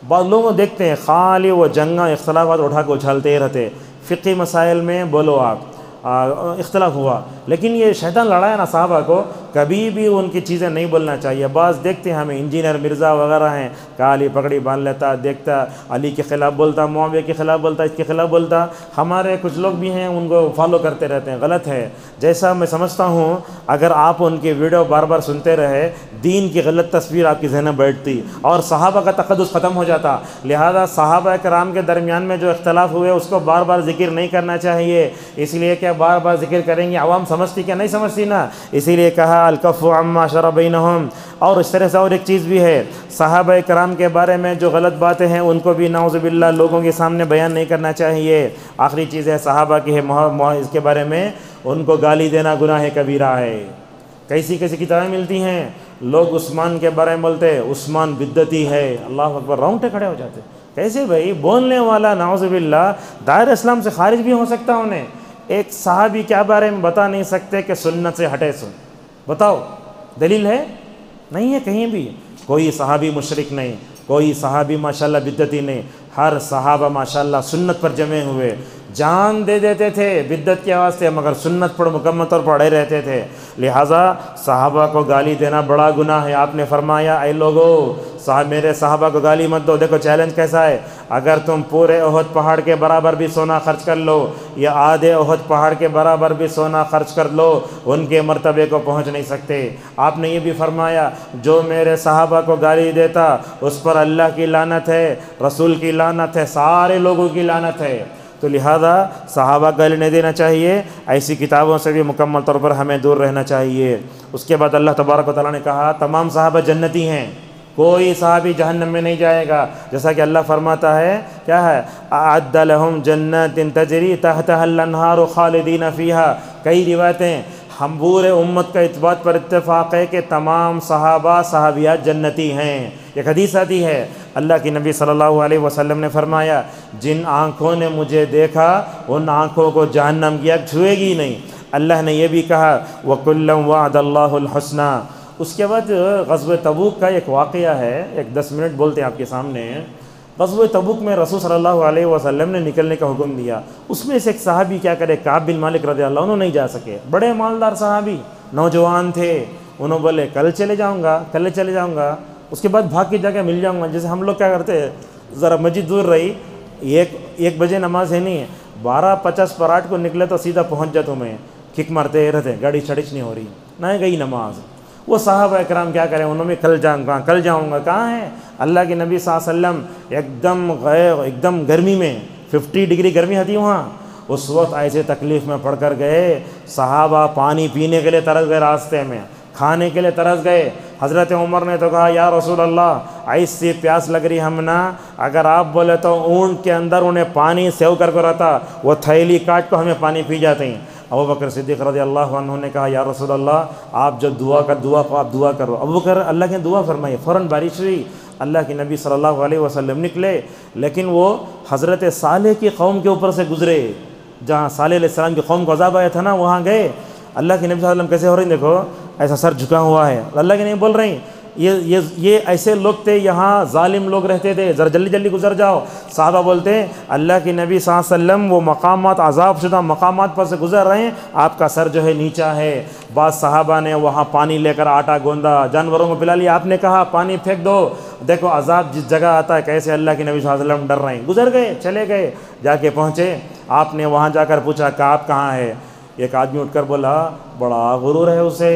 بعض لوگ دیکھتے ہیں خالی وہ جنگاں اختلافات اٹھا کے اچھالتے رہتے، فقہی مسائل میں بولو آپ اختلاف ہوا، لیکن یہ شیطان لڑایا نا صحابہ کو، کبھی بھی ان کی چیزیں نہیں بولنا چاہیے۔ بعض دیکھتے ہیں ہمیں انجینئر مرزا وغیرہ ہیں، کالی پگڑی باندھ لیتا، دیکھتا علی کے خلاف بولتا، معاویہ کے خلاف بولتا، اس کے خلاف بولتا۔ ہمارے کچھ لوگ بھی ہیں ان کو فالو کرتے رہتے ہیں، غلط ہے۔ جیسا میں سمجھتا ہوں اگر آپ ان کی ویڈیو بار بار سنتے رہے، دین کی غلط تصویر آپ کی ذہن میں بیٹھتی اور صحابہ کا تقدس ختم ہو جاتا۔ لہذا صحابہ کرام کے درمیان میں جو اختلاف ہوئے اس کو بار بار ذکر نہیں کرنا چاہیے، اس لیے کہ بار بار ذکر کریں گے عوام سمجھتی کیا نہیں سمجھتی نا، اسی لیے کہا الکف عما شجر بینہم۔ اور اس طرح سے اور ایک چیز بھی ہے، صحابہ کرام کے بارے میں جو غلط باتیں ہیں ان کو بھی نعوذ باللہ لوگوں کے سامنے بیان نہیں کرنا چاہیے۔ آخری چیز ہے صحابہ کی ہے اس کے بارے میں ان کو گالی دینا گناہ کبیرہ ہے۔ کیسی کیسی کتابیں ملتی ہیں، لوگ عثمان کے بارے میں بولتے عثمان بدعتی ہے، اللہ اکبر، رونگٹے کھڑے ہو جاتے۔ کیسے بھائی؟ بولنے والا نعوذ باللہ دائرہ اسلام سے خارج بھی ہو سکتا انہیں۔ ایک صحابی کے بارے میں بتا نہیں سکتے کہ سنت سے ہٹے سن، بتاؤ دلیل ہے؟ نہیں ہے کہیں بھی۔ کوئی صحابی مشرک نہیں، کوئی صحابی ماشاءاللہ بدعتی نہیں، ہر صحابہ ماشاءاللہ سنت پر جمے ہوئے۔ جان دے دیتے تھے بدعت کے واسطے، مگر سنت پر مکمل طور پر اڑے رہتے تھے۔ لہٰذا صحابہ کو گالی دینا بڑا گناہ ہے۔ آپ نے فرمایا اے لوگو میرے صحابہ کو گالی مت دو۔ دیکھو چیلنج کیسا ہے، اگر تم پورے احد پہاڑ کے برابر بھی سونا خرچ کر لو یا آدھے احد پہاڑ کے برابر بھی سونا خرچ کر لو، ان کے مرتبے کو پہنچ نہیں سکتے۔ آپ نے یہ بھی فرمایا جو میرے صحابہ کو گالی دیتا اس پر اللہ کی لعنت ہے، رسول کی لعنت ہے، سارے لوگوں کی لعنت ہے۔ تو لہذا صحابہ گالی نہیں دینا چاہیے، ایسی کتابوں سے بھی مکمل طور پر ہمیں دور رہنا چاہیے۔ اس کے بعد اللہ تبارک و تعالیٰ نے کہا تمام صحابہ جنتی ہیں، کوئی صحابی جہنم میں نہیں جائے گا، جیسا کہ اللہ فرماتا ہے کیا ہے، اعد لہم جنات تجری تحتها الانہار خالدین فیہا۔ کئی روایتیں ہم پورے امت کا اس بات پر اتفاق ہے کہ تمام صحابہ صحابیات جنتی ہیں۔ ایک حدیث آتی ہے اللہ کی نبی صلی اللہ علیہ وسلم نے فرمایا جن آنکھوں نے مجھے دیکھا ان آنکھوں کو جہنم کی آگ چھوئے گی نہیں۔ اللہ نے یہ بھی کہا وَكُلًّا وَعَدَ اللَّهُ الْحُسْنَى۔ اس کے بعد غزوہ تبوک کا ایک واقعہ ہے، ایک 10 منٹ بولتے ہیں آپ کے سامنے۔ غزوہ تبوک میں رسول صلی اللہ علیہ وسلم نے نکلنے کا حکم دیا، اس میں سے ایک صحابی کیا کرے، کعب بن مالک رضی اللہ عنہ نہیں جا سکے، بڑے مالدار صحابی نوجوان تھے، انہوں بولے کل چلے جاؤں گا، اس کے بعد بھاگ کی جگہ مل جاؤں گا۔ جیسے ہم لوگ کیا کرتے ہیں، ذرا مسجد دور رہی، ایک بجے نماز ہے نہیں ہے، 12:50 پر 8 کو نکلے تو سیدھا پہنچ جاتا ہوں میں، کک مارتے رہتے، گاڑی چھڑچ نہیں ہو رہی، نہ گئی نماز۔ وہ صحابہ اکرام کیا کریں، انہوں نے کل جاؤں گا، کہاں ہے اللہ کے نبی صلی اللہ علیہ وسلم ایک دم گرمی میں 50 ڈگری گرمی ہوتی وہاں، اس وقت ایسے تکلیف میں پڑ کر گئے، صحابہ پانی پینے کے لیے ترس گئے، راستے میں کھانے کے لیے ترس گئے۔ حضرت عمر نے تو کہا یا رسول اللہ ایسی پیاس لگ رہی ہم نا، اگر آپ بولے تو اونٹ کے اندر انہیں پانی سیو کر کے رہتا، وہ تھیلی کاٹ کو ہمیں پانی پی جاتے ہیں۔ ابوبکر صدیق رضی اللہ عنہ نے کہا یا رسول اللہ آپ جو آپ دعا کرو۔ ابوبکر اللہ کے دعا فرمائی، فوراً بارش ہوئی، اللہ کے نبی صلی اللہ علیہ وسلم نکلے، لیکن وہ حضرت صالح کی قوم کے اوپر سے گزرے، جہاں صالح علیہ السلام کی قوم کو عذاب آیا تھا نا، وہاں گئے۔ اللہ کے نبی صلی اللہ علیہ وسلم کیسے ہو رہی ہیں، دیکھو ایسا سر جھکا ہوا ہے، اللہ کے نبی بول رہے ہیں یہ ایسے لوگ تھے، یہاں ظالم لوگ رہتے تھے، ذرا جلدی گزر جاؤ۔ صحابہ بولتے ہیں اللہ کے نبی صلی اللہ علیہ وسلم وہ مقامات، عذاب شدہ مقامات پر سے گزر رہے ہیں، آپ کا سر جو ہے نیچا ہے۔ بعض صحابہ نے وہاں پانی لے کر آٹا گوندا، جانوروں کو پلا لیا، آپ نے کہا پانی پھینک دو، دیکھو عذاب جس جگہ آتا ہے کیسے اللہ کے نبی صلی اللہ علیہ وسلم ڈر رہے ہیں۔ گزر گئے، چلے گئے، جا کے پہنچے، آپ نے وہاں جا کر پوچھا کعب کہاں ہے؟ ایک آدمی اٹھ کر بولا، بڑا غرور ہے اسے۔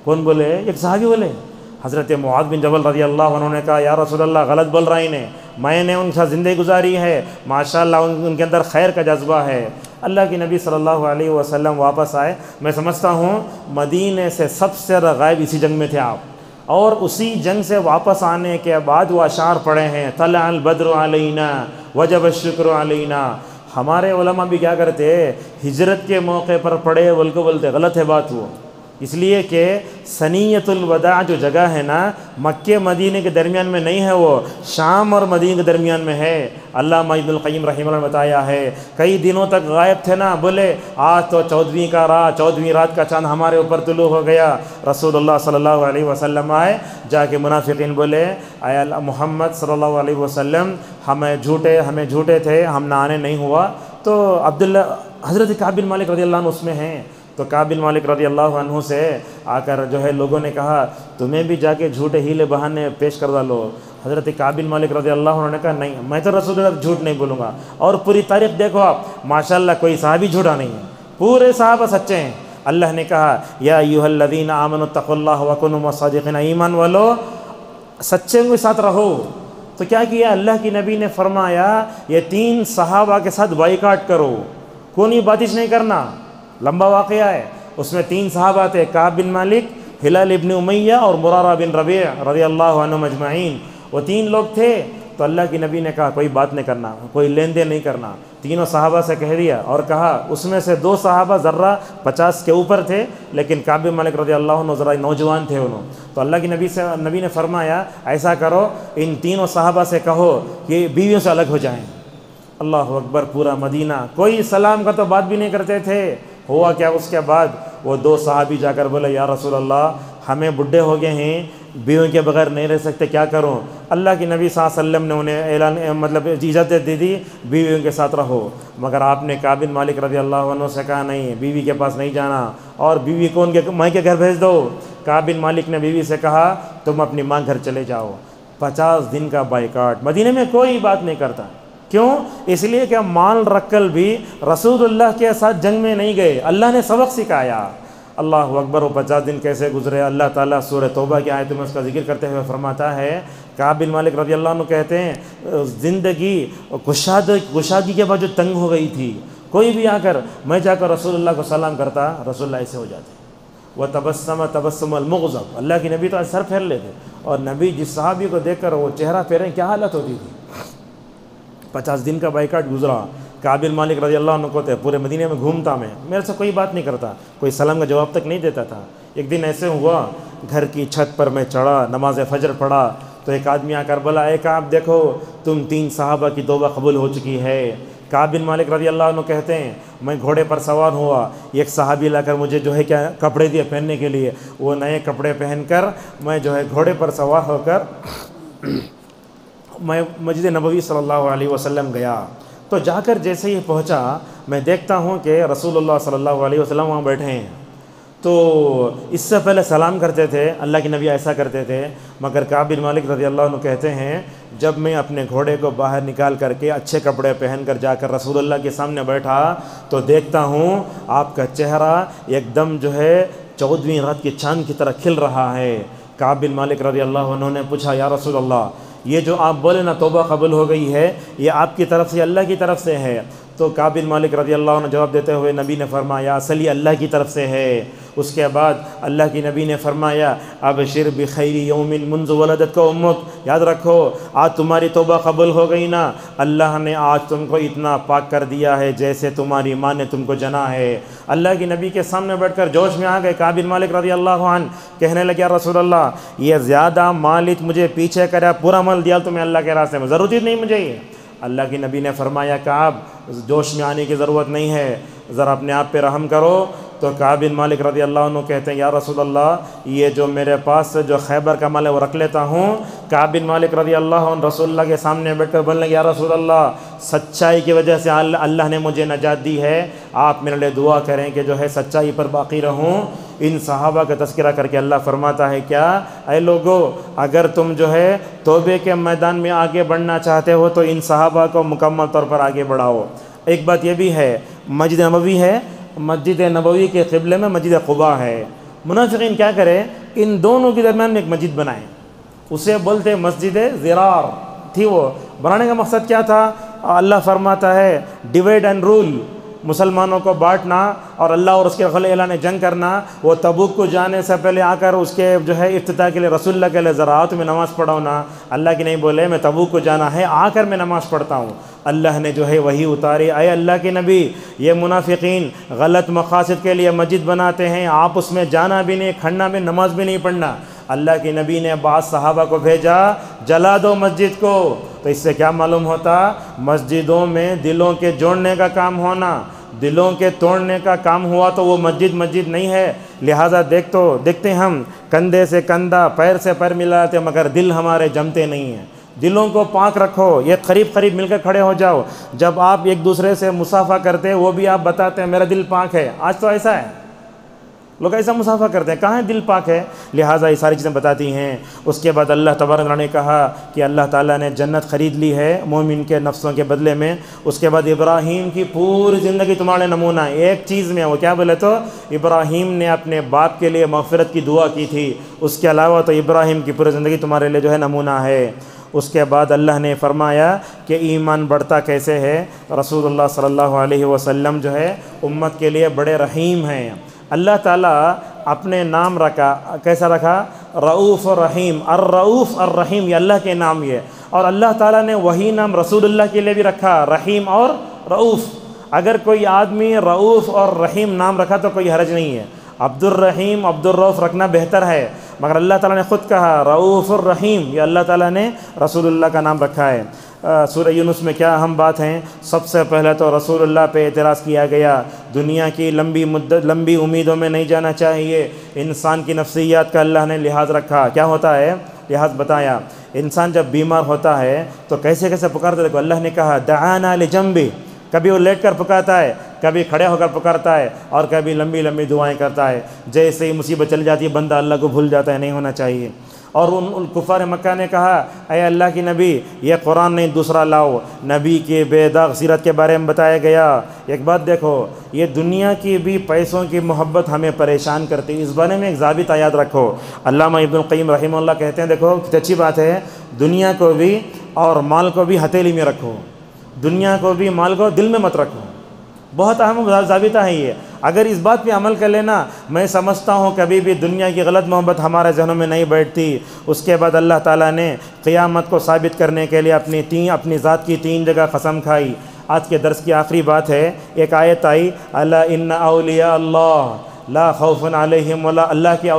کون بولے؟ ایک صحابی بولے، حضرت معاذ بن جبل رضی اللہ عنہ نے کہا یا رسول اللہ غلط بول رہا انہیں، میں نے ان کے ساتھ زندگی گزاری ہے، ماشاءاللہ ان کے اندر خیر کا جذبہ ہے۔ اللہ کے نبی صلی اللہ علیہ وسلم واپس آئے، میں سمجھتا ہوں مدینے سے سب سے زیادہ غائب اسی جنگ میں تھے آپ، اور اسی جنگ سے واپس آنے کے بعد وہ اشعار پڑھے ہیں، طلع البدر علینا وجب الشکر علینا۔ ہمارے علماء بھی کیا کرتے، ہجرت کے موقع پر پڑھے بولتے، غلط ہے بات وہ، اس لیے کہ ثنیۃ الوداع جو جگہ ہے نا، مکہ مدینے کے درمیان میں نہیں ہے، وہ شام اور مدینے کے درمیان میں ہے۔ علامہ ابن القیم رحمہ اللہ نے بتایا ہے، کئی دنوں تک غائب تھے نا، بولے آج تو 14ویں رات کا چاند ہمارے اوپر طلوع ہو گیا۔ رسول اللہ صلی اللہ علیہ وسلم آئے، جا کے منافقین بولے اے محمد صلی اللہ علیہ وسلم ہمیں جھوٹے تھے، ہم نہ آنے نہیں ہوا۔ تو حضرت کعب بن مالک رضی اللہ عنہ اس میں ہیں، تو کعب بن مالک رضی اللہ عنہ سے آ کر جو ہے لوگوں نے کہا تمہیں بھی جا کے جھوٹے ہیلے بہانے پیش کر ڈالو۔ حضرت کعب بن مالک رضی اللہ عنہ نے کہا نہیں، میں تو رسول اللہ جھوٹ نہیں بولوں گا۔ اور پوری تاریخ دیکھو آپ، ماشاءاللہ کوئی صحابی جھوٹا نہیں ہے، پورے صحابہ سچے ہیں۔ اللہ نے کہا یا ایھا الذین آمنوا اتقوا اللہ وکونوا مع الصادقین، ایمان والو سچے کے ساتھ رہو۔ تو کیا کیا اللہ کی نبی نے فرمایا یہ 3 صحابہ کے ساتھ بائیکاٹ کرو، کونی باتش نہیں کرنا۔ لمبا واقعہ ہے، اس میں 3 صحابہ تھے، کعب بن مالک، ہلال ابن امیہ اور مرارہ بن ربیع رضی اللہ عنہم اجمعین۔ وہ 3 لوگ تھے، تو اللہ کی نبی نے کہا کوئی بات نہیں کرنا، کوئی لین دین نہیں کرنا۔ تینوں صحابہ سے کہہ دیا، اور کہا اس میں سے 2 صحابہ ذرہ 50 کے اوپر تھے، لیکن کعب بن مالک رضی اللہ عنہ ذرا نوجوان تھے انہوں۔ تو اللہ کی نبی نے فرمایا ایسا کرو، ان 3 صحابہ سے کہو کہ بیویوں سے الگ ہو جائیں۔ اللہ اکبر، پورا مدینہ کوئی سلام کا تو بات بھی نہیں کرتے تھے۔ ہوا کیا، اس کے بعد وہ 2 صحابی جا کر بولے یا رسول اللہ ہمیں بڈھے ہو گئے ہیں، بیویوں کے بغیر نہیں رہ سکتے، کیا کروں؟ اللہ کی نبی صلی اللہ علیہ وسلم نے انہیں اعلان اجازت دے دی بیویوں کے ساتھ رہو، مگر آپ نے کعب بن مالک رضی اللہ عنہ سے کہا نہیں، بیوی کے پاس نہیں جانا، اور بیوی کو ان کے ماں کے گھر بھیج دو۔ کعب بن مالک نے بیوی سے کہا تم اپنی ماں گھر چلے جاؤ۔ 50 دن کا بائیکاٹ، مدینے میں کوئی بات نہیں کرتا، کیوں؟ اس لیے کہ مال رکھ کر بھی رسول اللہ کے ساتھ جنگ میں نہیں گئے، اللہ نے سبق سکھایا۔ اللہ اکبر، وہ 50 دن کیسے گزرے؟ اللہ تعالیٰ سورہ توبہ کی آیت میں اس کا ذکر کرتے ہوئے فرماتا ہے، کعب بن مالک رضی اللہ عنہ کہتے ہیں زندگی گشادگی کے بعد جو تنگ ہو گئی تھی، کوئی بھی آ کر میں جا کر رسول اللہ کو سلام کرتا، رسول اللہ ایسے ہو جاتے، وہ تبسم المغضب، اللہ کی نبی تو سر پھیر لیتے، اور نبی جس صحابی کو دیکھ کر وہ چہرہ پھیریں کیا حالت ہوتی تھی۔ 50 دن کا بائیکاٹ گزرا، کعب بن مالک رضی اللہ عنہ کو تھے پورے مدینے میں گھومتا، میں میرے سے کوئی بات نہیں کرتا، کوئی سلام کا جواب تک نہیں دیتا تھا۔ ایک دن ایسے ہوا، گھر کی چھت پر میں چڑھا، نماز فجر پڑھا، تو ایک آدمی آ کر بولا اے کعب دیکھو تم 3 صحابہ کی توبہ قبول ہو چکی ہے۔ کعب بن مالک رضی اللہ عنہ کہتے ہیں میں گھوڑے پر سوار ہوا، ایک صحابی لا کر مجھے جو ہے کیا کپڑے دیے پہننے کے لیے، وہ نئے کپڑے پہن کر میں جو ہے گھوڑے پر سوار ہو کر میں مسجد نبوی صلی اللہ علیہ وسلم گیا۔ تو جا کر جیسے ہی پہنچا، میں دیکھتا ہوں کہ رسول اللہ صلی اللہ علیہ وسلم وہاں بیٹھے ہیں۔ تو اس سے پہلے سلام کرتے تھے، اللہ کے نبی ایسا کرتے تھے، مگر کعب بن مالک رضی اللہ عنہ کہتے ہیں جب میں اپنے گھوڑے کو باہر نکال کر کے اچھے کپڑے پہن کر جا کر رسول اللہ کے سامنے بیٹھا تو دیکھتا ہوں آپ کا چہرہ ایک دم جو ہے 14ویں رات کے چاند کی طرح کھل رہا ہے۔ کعب بن مالک رضی اللہ عنہ نے پوچھا یا رسول اللہ، یہ جو آپ بولے نا توبہ قبول ہو گئی ہے، یہ آپ کی طرف سے اللہ کی طرف سے ہے؟ تو کعب بن مالک رضی اللہ عنہ جواب دیتے ہوئے نبی نے فرمایا اصل یہ اللہ کی طرف سے ہے۔ اس کے بعد اللہ کی نبی نے فرمایا ابشر بخیر یوم منذ ولدت کو امک، یاد رکھو آج تمہاری توبہ قبول ہو گئی نا، اللہ نے آج تم کو اتنا پاک کر دیا ہے جیسے تمہاری ماں نے تم کو جنا ہے۔ اللہ کی نبی کے سامنے بیٹھ کر جوش میں آ گئے۔ کعب بن مالک رضی اللہ عنہ کہنے لگے یا رسول اللہ، یہ زیادہ مالک مجھے پیچھے کرا، پورا مال دیا تمہیں اللہ کے راستے میں، ضرورت ہی نہیں مجھے یہ۔ اللہ کی نبی نے فرمایا کعب جوش میں آنے کی ضرورت نہیں ہے، ذرا اپنے آپ پہ رحم کرو۔ تو کعب بن مالک رضی اللہ عنہ کہتے ہیں یا رسول اللہ، یہ جو میرے پاس سے جو خیبر کا مال ہے وہ رکھ لیتا ہوں۔ کعب بن مالک رضی اللہ عنہ رسول اللہ کے سامنے بیٹھ کر بولنے لگے یا رسول اللہ، سچائی کی وجہ سے اللہ نے مجھے نجات دی ہے، آپ میرے لیے دعا کریں کہ جو ہے سچائی پر باقی رہوں۔ ان صحابہ کا تذکرہ کر کے اللہ فرماتا ہے کیا اے لوگو، اگر تم جو ہے توبے کے میدان میں آگے بڑھنا چاہتے ہو تو ان صحابہ کو مکمل طور پر آگے بڑھاؤ۔ ایک بات یہ بھی ہے، مسجد نبوی ہے، مسجد نبوی کے قبلے میں مسجد قباء ہے۔ منافقین کیا کرے، ان دونوں کے درمیان میں ایک مسجد بنائیں، اسے بولتے مسجد زرار تھی۔ وہ بنانے کا مقصد کیا تھا؟ اللہ فرماتا ہے ڈیوائڈ اینڈ رول، مسلمانوں کو بانٹنا اور اللہ اور اس کے خلیفہ اعلان جنگ کرنا۔ وہ تبوک کو جانے سے پہلے آ کر اس کے جو ہے افتتاح کے لیے رسول اللہ کے لیے ذرا آؤ تمہیں نماز پڑھاؤ نا، اللہ کی نہیں بولے میں تبوک کو جانا ہے، آ کر میں نماز پڑھتا ہوں۔ اللہ نے جو ہے وہی اتاری، اے اللہ کے نبی یہ منافقین غلط مقاصد کے لیے مسجد بناتے ہیں، آپ اس میں جانا بھی نہیں، کھڑنا بھی، نماز بھی نہیں پڑھنا۔ اللہ کے نبی نے بعض صحابہ کو بھیجا جلا دو مسجد کو۔ تو اس سے کیا معلوم ہوتا؟ مسجدوں میں دلوں کے جوڑنے کا کام ہونا، دلوں کے توڑنے کا کام ہوا تو وہ مسجد نہیں ہے۔ لہٰذا دیکھتے ہم کندھے سے کندھا، پیر سے پیر ملاتے مگر دل ہمارے جمتے نہیں ہیں۔ دلوں کو پاک رکھو، یہ قریب مل کر کھڑے ہو جاؤ۔ جب آپ ایک دوسرے سے مصافحہ کرتے وہ بھی آپ بتاتے ہیں میرا دل پاک ہے۔ آج تو ایسا ہے، لوگ ایسا مصافحہ کرتے ہیں، کہاں ہے دل پاک ہے؟ لہٰذا یہ ساری چیزیں بتاتی ہیں۔ اس کے بعد اللہ تبارک و تعالیٰ نے کہا کہ اللہ تعالیٰ نے جنت خرید لی ہے مومن کے نفسوں کے بدلے میں۔ اس کے بعد ابراہیم کی پوری زندگی تمہارے نمونہ ہے، ایک چیز میں وہ کیا بولے تو ابراہیم نے اپنے باپ کے لیے مغفرت کی دعا کی تھی، اس کے علاوہ تو ابراہیم کی پوری زندگی تمہارے لیے جو ہے نمونہ ہے۔ اس کے بعد اللہ نے فرمایا کہ ایمان بڑھتا کیسے ہے؟ رسول اللہ صلی اللہ علیہ وسلم جو ہے امت کے لیے بڑے رحیم ہیں۔ اللہ تعالیٰ اپنے نام رکھا، کیسا رکھا؟ رؤوف الرحیم، الرؤوف الرحیم، یہ اللہ کے نام یہ، اور اللہ تعالیٰ نے وہی نام رسول اللہ کے لیے بھی رکھا، رحیم اور رؤوف۔ اگر کوئی آدمی رؤوف اور رحیم نام رکھا تو کوئی حرج نہیں ہے، عبد الرحیم عبد الرؤوف رکھنا بہتر ہے، مگر اللہ تعالیٰ نے خود کہا رؤوف الرحیم، یہ اللہ تعالیٰ نے رسول اللہ کا نام رکھا ہے۔ سورہ یونس میں کیا اہم بات ہیں؟ سب سے پہلے تو رسول اللہ پہ اعتراض کیا گیا، دنیا کی لمبی امیدوں میں نہیں جانا چاہیے، انسان کی نفسیات کا اللہ نے لحاظ رکھا، کیا ہوتا ہے لحاظ بتایا۔ انسان جب بیمار ہوتا ہے تو کیسے کیسے پکارتا ہے، دیکھو اللہ نے کہا دعانا لجنبی، کبھی وہ لیٹ کر پکارتا ہے، کبھی کھڑے ہو کر پکارتا ہے، اور کبھی لمبی لمبی دعائیں کرتا ہے۔ جیسے ہی مصیبت چل جاتی ہے بندہ اللہ کو بھول جاتا ہے، نہیں ہونا چاہیے۔ اور ان کفار مکہ نے کہا اے اللہ کی نبی یہ قرآن نہیں دوسرا لاؤ، نبی کے بے داغ سیرت کے بارے میں بتایا گیا۔ ایک بات دیکھو، یہ دنیا کی بھی پیسوں کی محبت ہمیں پریشان کرتی ہے، اس بارے میں ایک ضابطہ یاد رکھو۔ علامہ ابن القیم رحمہ اللہ کہتے ہیں دیکھو کتنی اچھی بات ہے، دنیا کو بھی اور مال کو بھی ہتھیلی میں رکھو، دنیا کو بھی مال کو دل میں مت رکھو، بہت اہم ضابطہ ہے یہ۔ اگر اس بات پہ عمل کر لینا، میں سمجھتا ہوں کبھی بھی دنیا کی غلط محبت ہمارے ذہنوں میں نہیں بیٹھتی۔ اس کے بعد اللہ تعالیٰ نے قیامت کو ثابت کرنے کے لیے اپنی ذات کی 3 جگہ قسم کھائی۔ آج کے درس کی آخری بات ہے، ایک آیت آئی الا ان اولیاء اللہ لا خوف علیہم ولا، اللہ کے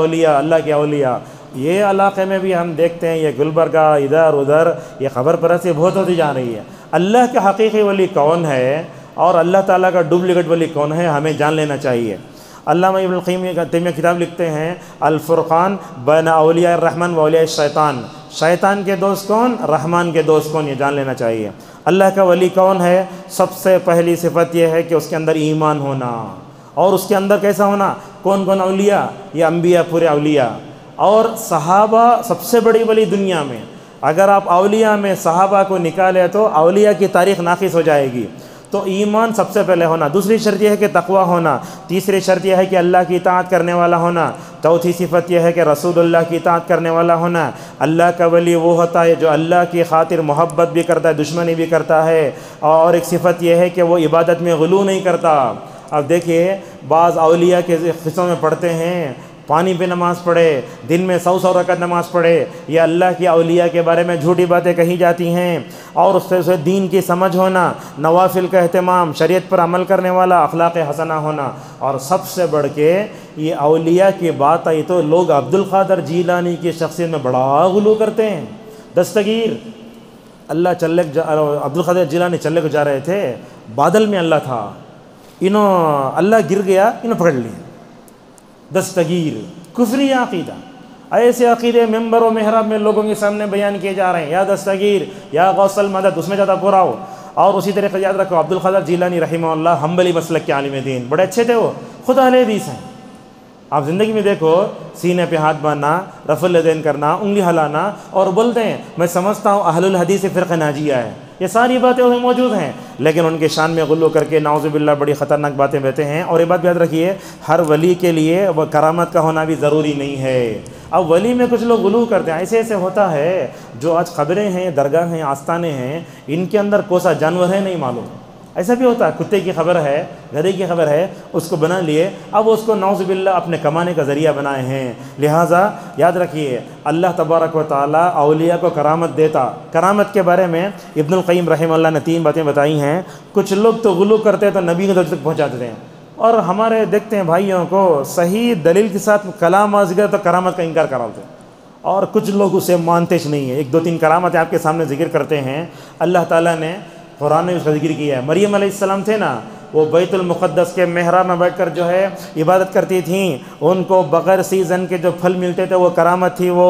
اولیاء یہ علاقے میں بھی ہم دیکھتے ہیں، یہ گلبرگہ ادھر ادھر یہ خبر پرستی بہت ہوتی جا رہی ہے۔ اللہ کے حقیقی ولی کون ہے اور اللہ تعالیٰ کا ڈپلیکیٹ ولی کون ہے، ہمیں جان لینا چاہیے۔ علامہ ابن القیم تیمیہ کتاب لکھتے ہیں الفرقان بین اولیاء الرحمن و اولیاء الشیطان، شیطان کے دوست کون، رحمان کے دوست کون، یہ جان لینا چاہیے۔ اللہ کا ولی کون ہے؟ سب سے پہلی صفت یہ ہے کہ اس کے اندر ایمان ہونا، اور اس کے اندر کیسا ہونا، کون اولیاء، یہ انبیاء پورے اولیاء، اور صحابہ سب سے بڑی ولی دنیا میں۔ اگر آپ اولیاء میں صحابہ کو نکالے تو اولیاء کی تاریخ ناقص ہو جائے گی۔ تو ایمان سب سے پہلے ہونا، دوسری شرط یہ ہے کہ تقوی ہونا، تیسری شرط یہ ہے کہ اللہ کی اطاعت کرنے والا ہونا، چوتھی صفت یہ ہے کہ رسول اللہ کی اطاعت کرنے والا ہونا۔ اللہ کا ولی وہ ہوتا ہے جو اللہ کی خاطر محبت بھی کرتا ہے، دشمنی بھی کرتا ہے، اور ایک صفت یہ ہے کہ وہ عبادت میں غلو نہیں کرتا۔ اب دیکھیے بعض اولیاء کے قصوں میں پڑھتے ہیں پانی پہ نماز پڑھے، دن میں 100 رکعت نماز پڑھے، یہ اللہ کی اولیاء کے بارے میں جھوٹی باتیں کہی جاتی ہیں۔ اور اس سے دین کی سمجھ ہونا، نوافل کا اہتمام، شریعت پر عمل کرنے والا، اخلاق حسنہ ہونا، اور سب سے بڑھ کے یہ اولیاء کی بات آئی تو لوگ عبد القادر جیلانی کی شخصیت میں بڑا غلو کرتے ہیں۔ دستگیر عبد القادر جیلانی چلے کو جا رہے تھے، بادل میں اللہ تھا، اللہ گر گیا، پکڑ لیا۔ دستگیر کفری عقیدہ، ایسے عقیدے ممبر و محراب میں لوگوں کے سامنے بیان کیے جا رہے ہیں، یا دستگیر یا غوث المدد، اس میں زیادہ پورا ہو۔ اور اسی طریقے یاد رکھو عبد القادر جیلانی رحمہ اللہ حنبلی مسلک کے عالم دین، بڑے اچھے تھے، وہ خود اہل حدیث ہیں۔ آپ زندگی میں دیکھو سینے پہ ہاتھ باندھنا، رفع الیدین کرنا، انگلی ہلانا، اور بولتے ہیں میں سمجھتا ہوں اہل الحدیث فرقہ ناجیہ ہے، یہ ساری باتیں انہیں موجود ہیں، لیکن ان کے شان میں غلو کر کے نعوذ باللہ بڑی خطرناک باتیں کہتے ہیں۔ اور یہ بات یاد رکھیے ہر ولی کے لیے وہ کرامت کا ہونا بھی ضروری نہیں ہے۔ اب ولی میں کچھ لوگ غلو کرتے ہیں، ایسے ہوتا ہے جو آج قبریں ہیں، درگاہ ہیں، آستانے ہیں، ان کے اندر کوسا جانور ہے نہیں معلوم، ایسا بھی ہوتا ہے، کتے کی خبر ہے، گدھے کی خبر ہے، اس کو بنا لیے، اب اس کو نعوذ باللہ اپنے کمانے کا ذریعہ بنائے ہیں۔ لہٰذا یاد رکھیے اللہ تبارک و تعالیٰ اولیاء کو کرامت دیتا۔ کرامت کے بارے میں ابن القیم رحمہ اللہ نے 3 باتیں بتائی ہیں۔ کچھ لوگ تو غلو کرتے تو نبی کے درجے تک پہنچاتے تھے، اور ہمارے دیکھتے ہیں بھائیوں کو صحیح دلیل کے ساتھ کلام ذکر تو کرامت کا انکار کراتے ہیں، اور کچھ لوگ اسے مانتے نہیں ہیں۔ 1-2-3 کرامتیں آپ کے سامنے ذکر کرتے ہیں۔ اللہ تعالیٰ نے قرآن نے اس کا ذکر کیا ہے۔ مریم علیہ السلام تھے نا، وہ بیت المقدس کے محراب میں بیٹھ کر جو ہے عبادت کرتی تھیں، ان کو بغیر سیزن کے جو پھل ملتے تھے وہ کرامت تھی وہ۔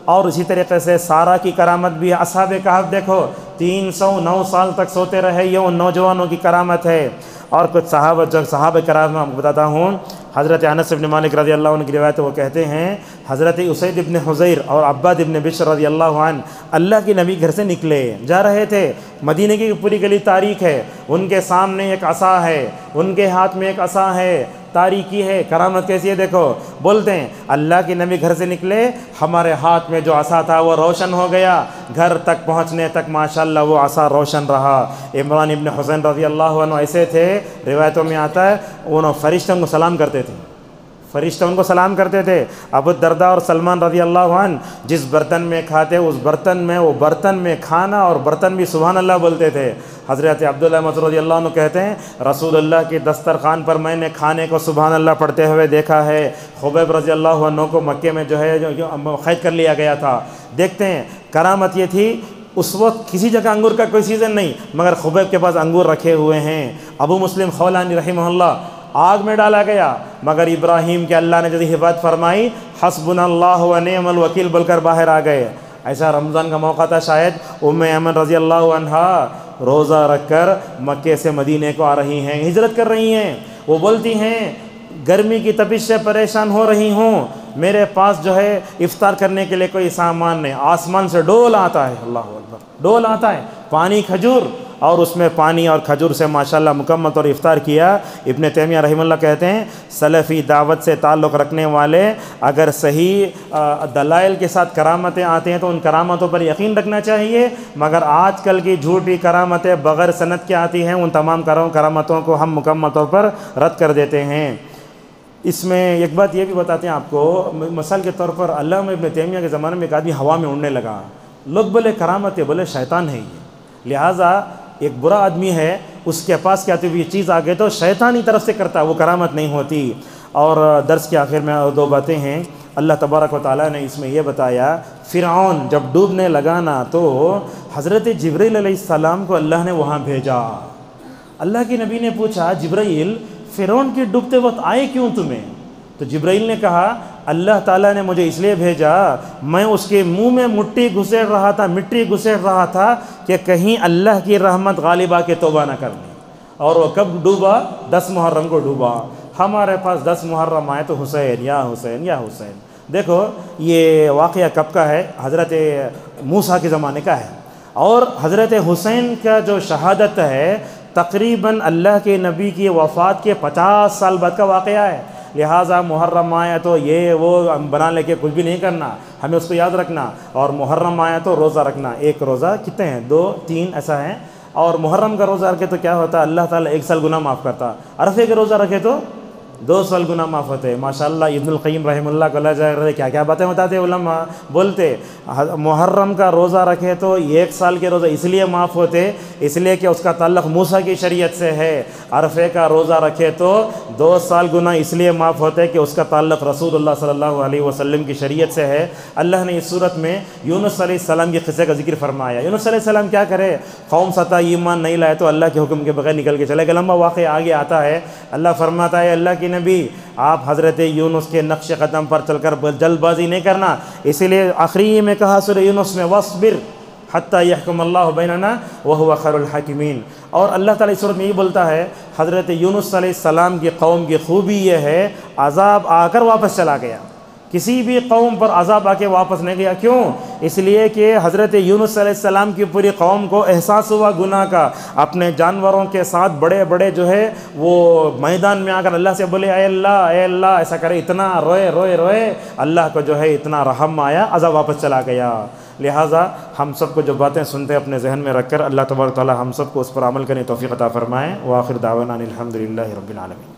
اور اسی طریقے سے سارہ کی کرامت بھی ہے۔ اصحاب کہف دیکھو 309 سال تک سوتے رہے، یہ ان نوجوانوں کی کرامت ہے۔ اور کچھ صحابہ کرام میں آپ کو بتاتا ہوں، حضرت انس بن مالک رضی اللہ عنہ کی روایت وہ کہتے ہیں حضرت اسید بن حضیر اور عباد بن بشر رضی اللہ عنہ اللہ کے نبی گھر سے نکلے، جا رہے تھے، مدینے کی پوری گلی تاریک ہے، ان کے سامنے ایک عصا ہے، ان کے ہاتھ میں ایک عصا ہے، تاریکی ہے۔ کرامت کیسی ہے دیکھو، بولتے ہیں اللہ کے نبی گھر سے نکلے، ہمارے ہاتھ میں جو عصا تھا وہ روشن ہو گیا، گھر تک پہنچنے تک ماشاءاللہ وہ عصا روشن رہا۔ عمران ابن حسین رضی اللہ عنہ ایسے تھے، روایتوں میں آتا ہے انہوں فرشتوں کو سلام کرتے تھے، فرشتہ ان کو سلام کرتے تھے۔ ابو الدرداء اور سلمان رضی اللہ عنہ جس برتن میں کھاتے اس برتن میں وہ برتن میں کھانا اور برتن بھی سبحان اللہ بولتے تھے۔ حضرت عبداللہ مسعود رضی اللہ عنہ کہتے ہیں رسول اللہ کے دسترخوان پر میں نے کھانے کو سبحان اللہ پڑھتے ہوئے دیکھا ہے۔ خبیب رضی اللہ عنہ کو مکے میں جو ہے قید کر لیا گیا تھا۔ دیکھتے ہیں کرامت یہ تھی اس وقت کسی جگہ انگور کا کوئی سیزن نہیں، مگر خبیب کے پاس انگور رکھے ہوئے ہیں۔ ابو مسلم خولانی رحمہ اللہ آگ میں ڈالا گیا، مگر ابراہیم کے اللہ نے جیسی حفاظت فرمائی، حسبنا اللہ و نعم الوکیل بول کر باہر آ گئے۔ ایسا رمضان کا موقع تھا، شاید ام ایمن رضی اللہ عنہا روزہ رکھ کر مکے سے مدینے کو آ رہی ہیں، ہجرت کر رہی ہیں۔ وہ بولتی ہیں گرمی کی تپش سے پریشان ہو رہی ہوں، میرے پاس جو ہے افطار کرنے کے لیے کوئی سامان نہیں، آسمان سے ڈول آتا ہے، اللہ اکبر، ڈول آتا ہے، پانی کھجور، اور اس میں پانی اور کھجور سے ماشاءاللہ مکمل طور افطار کیا۔ ابن تیمیہ رحمہ اللہ کہتے ہیں سلفی دعوت سے تعلق رکھنے والے اگر صحیح دلائل کے ساتھ کرامتیں آتے ہیں تو ان کرامتوں پر یقین رکھنا چاہیے، مگر آج کل کی جھوٹی کرامتیں بغیر سند کے آتی ہیں، ان تمام کرامتوں کو ہم مکمل طور پر رد کر دیتے ہیں۔ اس میں ایک بات یہ بھی بتاتے ہیں آپ کو، مثال کے طور پر علامہ ابن تیمیہ کے زمانے میں ایک آدمی ہوا میں اڑنے لگا، لوگ بولے کرامت ہے، بولے شیطان ہے یہ، لہٰذا ایک برا آدمی ہے، اس کے پاس کیا ہوئی چیز آ گئے تو شیطانی طرف سے کرتا، وہ کرامت نہیں ہوتی۔ اور درس کے آخر میں دو باتیں ہیں، اللہ تبارک و تعالیٰ نے اس میں یہ بتایا، فرعون جب ڈوبنے لگا نا تو حضرت جبرائیل علیہ السلام کو اللہ نے وہاں بھیجا۔ اللہ کے نبی نے پوچھا جبرائیل فرعون کے ڈوبتے وقت آئے کیوں تمہیں؟ تو جبرائیل نے کہا اللہ تعالیٰ نے مجھے اس لیے بھیجا، میں اس کے منہ میں مٹی گھسیڑ رہا تھا کہ کہیں اللہ کی رحمت غالب آ کے توبہ نہ کر لیں۔ اور وہ کب ڈوبا؟ 10 محرم کو ڈوبا۔ ہمارے پاس 10 محرم آئے تو حسین یا حسین یا حسین۔ دیکھو یہ واقعہ کب کا ہے؟ حضرت موسیٰ کے زمانے کا ہے، اور حضرت حسین کا جو شہادت ہے تقریباً اللہ کے نبی کی وفات کے 50 سال بعد کا واقعہ ہے۔ لہٰذا محرم آیا تو یہ وہ بنا لے کے کچھ بھی نہیں کرنا، ہمیں اس کو یاد رکھنا، اور محرم آیا تو روزہ رکھنا۔ ایک روزہ کتنے ہیں؟ 2 3 ایسا ہے، اور محرم کا روزہ رکھے تو کیا ہوتا ہے؟ اللہ تعالیٰ 1 سال گناہ معاف کرتا، عرفے کے روزہ رکھے تو 2 سال گناہ معاف ہوتے۔ ماشاءاللہ ابن القیم رحمہ اللہ کو اللہ جائے کیا کیا باتیں بتاتے علماء، بولتے محرم کا روزہ رکھے تو 1 سال کے روزہ اس لیے معاف ہوتے، اس لیے کہ اس کا تعلق موسیٰ کی شریعت سے ہے۔ عرفے کا روزہ رکھے تو 2 سال گناہ اس لیے معاف ہوتے کہ اس کا تعلق رسول اللہ صلی اللہ علیہ وسلم کی شریعت سے ہے۔ اللہ نے اس صورت میں یونس علیہ السلام کے قصے کا ذکر فرمایا۔ یونس علیہ السلام کیا کرے؟ قوم سطح ایمان نہیں لائے تو اللہ کے حکم کے بغیر نکل کے چلے گئے۔ لمبا واقعہ آگے آتا ہے، اللہ فرماتا ہے اللہ کے نبی آپ حضرت یونس کے نقش قدم پر چل کر جلد بازی نہیں کرنا، اسی لیے آخری میں کہا سورہ یونس میں وَاصْبِرْ حَتَّى يَحْكُمَ اللَّهُ بَيْنَنَا وَهُوَ خَيْرُ الْحَاكِمِينَ۔ اور اللہ تعالیٰ اس صورت میں یہ بولتا ہے حضرت یونس علیہ السلام کی قوم کی خوبی یہ ہے عذاب آ کر واپس چلا گیا، کسی بھی قوم پر عذاب آ کے واپس نہیں گیا۔ کیوں؟ اس لیے کہ حضرت یونس علیہ السلام کی پوری قوم کو احساس ہوا گناہ کا، اپنے جانوروں کے ساتھ بڑے بڑے جو ہے وہ میدان میں آ کر اللہ سے بولے اے اللہ ایسا کرے، اتنا روئے اللہ کو جو ہے اتنا رحم آیا، عذاب واپس چلا گیا۔ لہٰذا ہم سب کو جو باتیں سنتے ہیں اپنے ذہن میں رکھ کر اللہ تبارک و تعالی ہم سب کو اس پر عمل کرنے توفیق عطا فرمائیں۔ وآخر دعوانا الحمدللہ رب العالمین۔